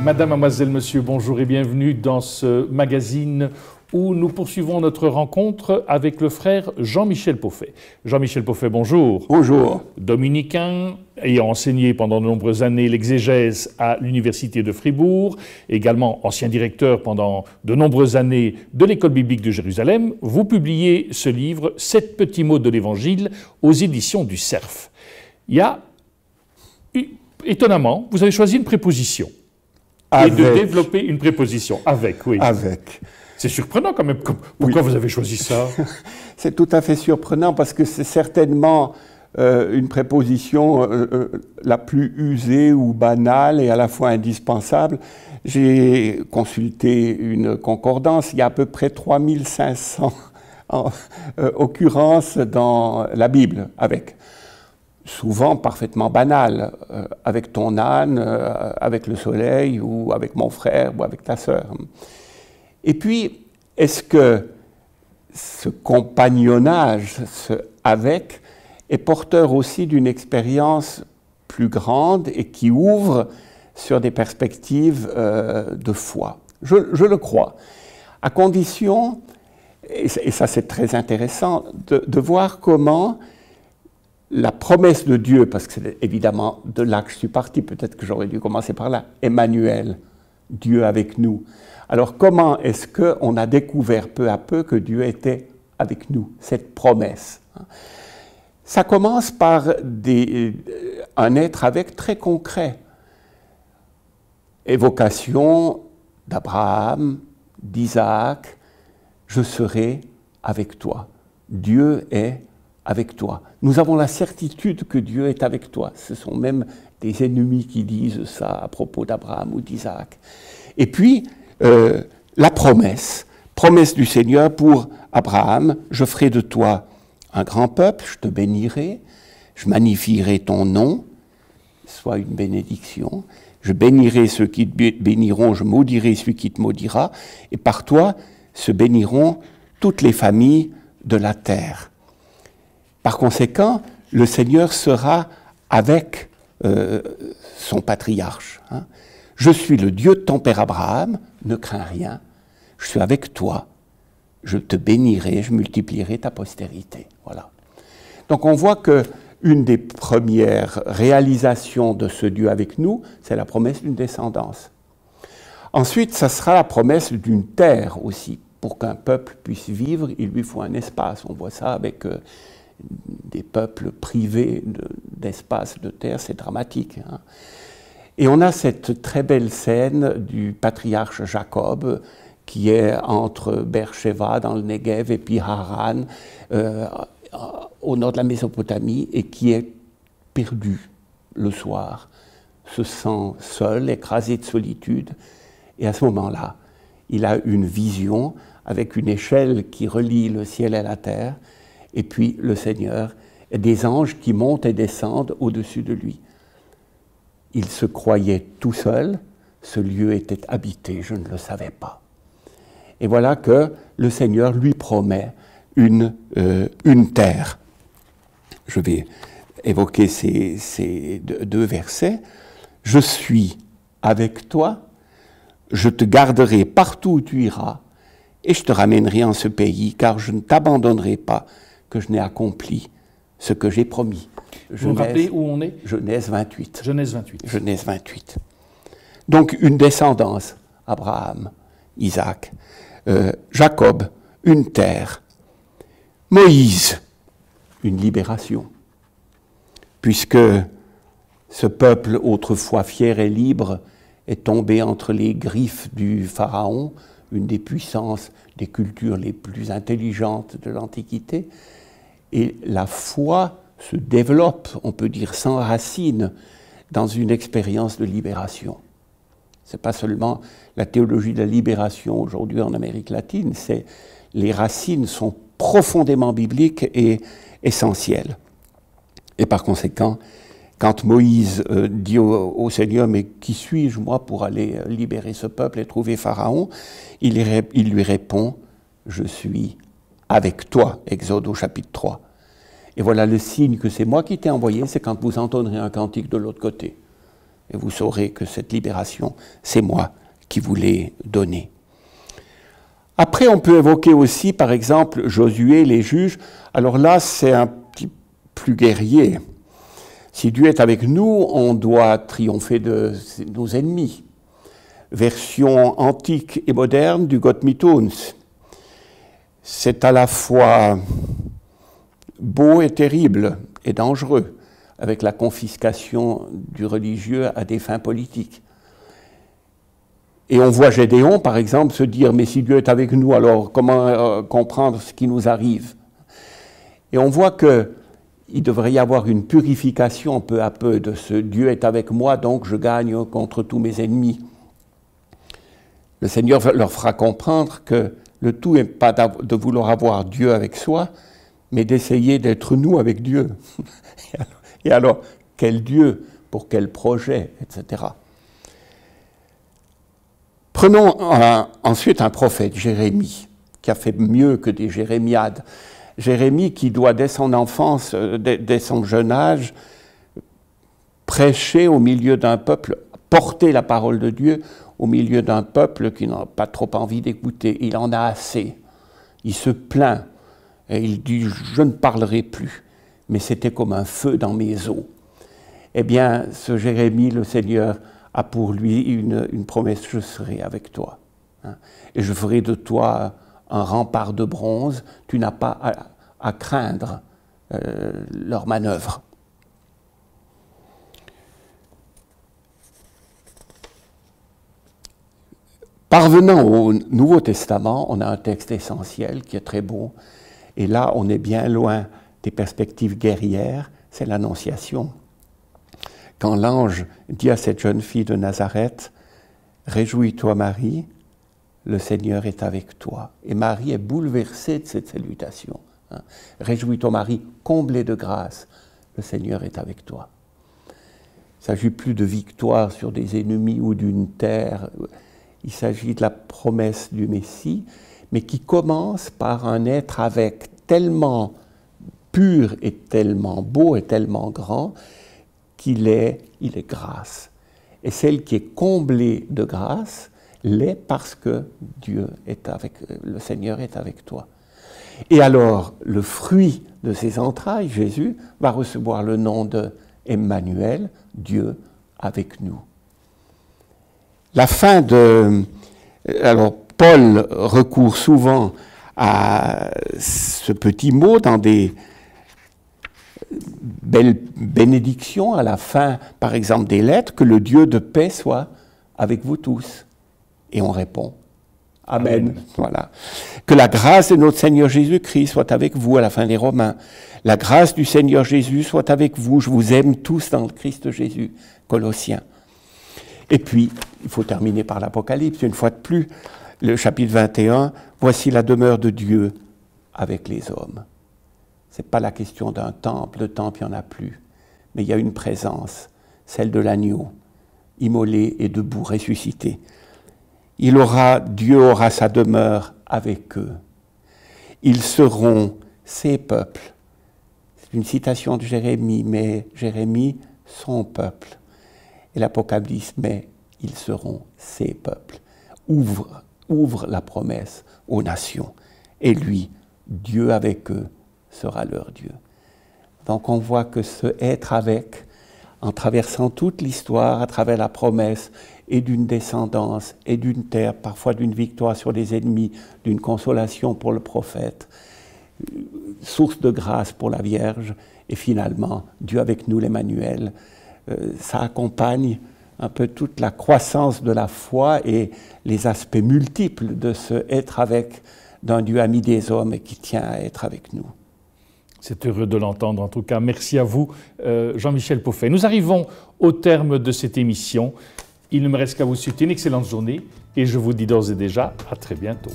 Madame, mademoiselle, monsieur, bonjour et bienvenue dans ce magazine où nous poursuivons notre rencontre avec le frère Jean-Michel Pauffet. Jean-Michel Pauffet, bonjour. Bonjour. Dominicain, ayant enseigné pendant de nombreuses années l'exégèse à l'Université de Fribourg, également ancien directeur pendant de nombreuses années de l'École biblique de Jérusalem, vous publiez ce livre « 7 petits mots de l'Évangile » aux éditions du Cerf. Il y a, étonnamment, vous avez choisi une préposition. Avec. Et de développer une préposition. Avec, oui. Avec. C'est surprenant quand même. Pourquoi vous avez choisi ça? C'est tout à fait surprenant parce que c'est certainement une préposition la plus usée ou banale et à la fois indispensable. J'ai consulté une concordance, il y a à peu près 3500 occurrences dans la Bible avec. Souvent parfaitement banal, avec ton âne, avec le soleil, ou avec mon frère, ou avec ta sœur. Et puis, est-ce que ce compagnonnage, ce « avec », est porteur aussi d'une expérience plus grande et qui ouvre sur des perspectives de foi? Je le crois, à condition, et ça c'est très intéressant, de voir comment la promesse de Dieu, parce que c'est évidemment de là que je suis parti, peut-être que j'aurais dû commencer par là, Emmanuel, Dieu avec nous. Alors comment est-ce qu'on a découvert peu à peu que Dieu était avec nous, cette promesse? Ça commence par un être avec très concret. Évocation d'Abraham, d'Isaac, je serai avec toi. Dieu est avec toi. Nous avons la certitude que Dieu est avec toi. Ce sont même des ennemis qui disent ça à propos d'Abraham ou d'Isaac. Et puis, la promesse du Seigneur pour Abraham, je ferai de toi un grand peuple, je te bénirai, je magnifierai ton nom, soit une bénédiction, je bénirai ceux qui te béniront, je maudirai celui qui te maudira, et par toi se béniront toutes les familles de la terre. Par conséquent, le Seigneur sera avec son patriarche. Hein. Je suis le Dieu de ton père Abraham, ne crains rien, je suis avec toi, je te bénirai, je multiplierai ta postérité. Voilà. Donc on voit qu'une des premières réalisations de ce Dieu avec nous, c'est la promesse d'une descendance. Ensuite, ça sera la promesse d'une terre aussi. Pour qu'un peuple puisse vivre, il lui faut un espace. On voit ça avec des peuples privés d'espace, de terre, c'est dramatique. Hein. Et on a cette très belle scène du patriarche Jacob, qui est entre Beersheba dans le Negev et puis Haran, au nord de la Mésopotamie, et qui est perdu le soir, se sent seul, écrasé de solitude. Et à ce moment-là, il a une vision avec une échelle qui relie le ciel et la terre, et puis le Seigneur, et des anges qui montent et descendent au-dessus de lui. Il se croyait tout seul, ce lieu était habité, je ne le savais pas. Et voilà que le Seigneur lui promet une terre. Je vais évoquer ces deux versets. « Je suis avec toi, je te garderai partout où tu iras, et je te ramènerai en ce pays, car je ne t'abandonnerai pas, que je n'ai accompli ce que j'ai promis. » Vous me rappelez où on est? Genèse 28. Genèse 28. Genèse 28. Donc une descendance, Abraham, Isaac, Jacob, une terre, Moïse, une libération, puisque ce peuple autrefois fier et libre est tombé entre les griffes du Pharaon, une des puissances, des cultures les plus intelligentes de l'Antiquité, et la foi se développe, on peut dire, s'enracine dans une expérience de libération. Ce n'est pas seulement la théologie de la libération aujourd'hui en Amérique latine, les racines sont profondément bibliques et essentielles. Et par conséquent, quand Moïse dit au Seigneur « Mais qui suis-je, moi, pour aller libérer ce peuple et trouver Pharaon ?» il lui répond « Je suis avec toi », Exode au chapitre 3. Et voilà le signe que c'est moi qui t'ai envoyé, c'est quand vous entendrez un cantique de l'autre côté. et vous saurez que cette libération, c'est moi qui vous l'ai donnée. Après, on peut évoquer aussi, par exemple, Josué, les juges. Alors là, c'est un petit plus guerrier. Si Dieu est avec nous, on doit triompher de nos ennemis. Version antique et moderne du Gott mit uns. C'est à la fois beau et terrible et dangereux, avec la confiscation du religieux à des fins politiques. Et on voit Gédéon, par exemple, se dire « Mais si Dieu est avec nous, alors comment comprendre ce qui nous arrive ?» Et on voit qu'il devrait y avoir une purification peu à peu de ce « Dieu est avec moi, donc je gagne contre tous mes ennemis ». Le Seigneur leur fera comprendre que le tout n'est pas de vouloir avoir Dieu avec soi, mais d'essayer d'être nous avec Dieu. Et alors, quel Dieu, pour quel projet, etc. Prenons ensuite un prophète, Jérémie, qui a fait mieux que des jérémiades. Jérémie qui doit, dès son enfance, dès son jeune âge, prêcher au milieu d'un peuple, porter la parole de Dieu au milieu d'un peuple qui n'a pas trop envie d'écouter. Il en a assez. Il se plaint et il dit « Je ne parlerai plus ». Mais c'était comme un feu dans mes os. Eh bien, ce Jérémie, le Seigneur a pour lui une promesse, je serai avec toi. Hein, et je ferai de toi un rempart de bronze, tu n'as pas à craindre leurs manœuvres. Parvenant au Nouveau Testament, on a un texte essentiel qui est très beau, et là on est bien loin des perspectives guerrières, c'est l'Annonciation. Quand l'ange dit à cette jeune fille de Nazareth, « Réjouis-toi Marie, le Seigneur est avec toi. » Et Marie est bouleversée de cette salutation. Hein. « Réjouis-toi Marie, comblée de grâce, le Seigneur est avec toi. » Il ne s'agit plus de victoire sur des ennemis ou d'une terre, il s'agit de la promesse du Messie, mais qui commence par un être avec tellement pur et tellement beau et tellement grand qu'il est grâce. Et celle qui est comblée de grâce l'est parce que Dieu est avec, le Seigneur est avec toi. Et alors, le fruit de ses entrailles, Jésus, va recevoir le nom de Emmanuel, Dieu avec nous. La fin de... Alors, Paul recourt souvent à ce petit mot dans des belles bénédictions à la fin, par exemple, des lettres, que le Dieu de paix soit avec vous tous. Et on répond, Amen. Amen. Voilà. Que la grâce de notre Seigneur Jésus-Christ soit avec vous à la fin des Romains. La grâce du Seigneur Jésus soit avec vous. Je vous aime tous dans le Christ Jésus. Colossiens. Et puis, il faut terminer par l'Apocalypse, une fois de plus, le chapitre 21, « Voici la demeure de Dieu avec les hommes ». Ce n'est pas la question d'un temple, le temple, il n'y en a plus. Mais il y a une présence, celle de l'agneau, immolé et debout, ressuscité. Dieu aura sa demeure avec eux. Ils seront ses peuples. C'est une citation de Jérémie, mais Jérémie, son peuple. Et l'Apocalypse, mais ils seront ses peuples. Ouvre la promesse aux nations. Et lui, Dieu avec eux, sera leur Dieu. Donc on voit que ce être avec, en traversant toute l'histoire, à travers la promesse, et d'une descendance, et d'une terre, parfois d'une victoire sur les ennemis, d'une consolation pour le prophète, source de grâce pour la Vierge, et finalement, Dieu avec nous, l'Emmanuel, ça accompagne un peu toute la croissance de la foi et les aspects multiples de ce être avec d'un Dieu ami des hommes et qui tient à être avec nous. C'est heureux de l'entendre en tout cas. Merci à vous, Jean-Michel Pauffet. Nous arrivons au terme de cette émission. Il ne me reste qu'à vous souhaiter une excellente journée et je vous dis d'ores et déjà à très bientôt.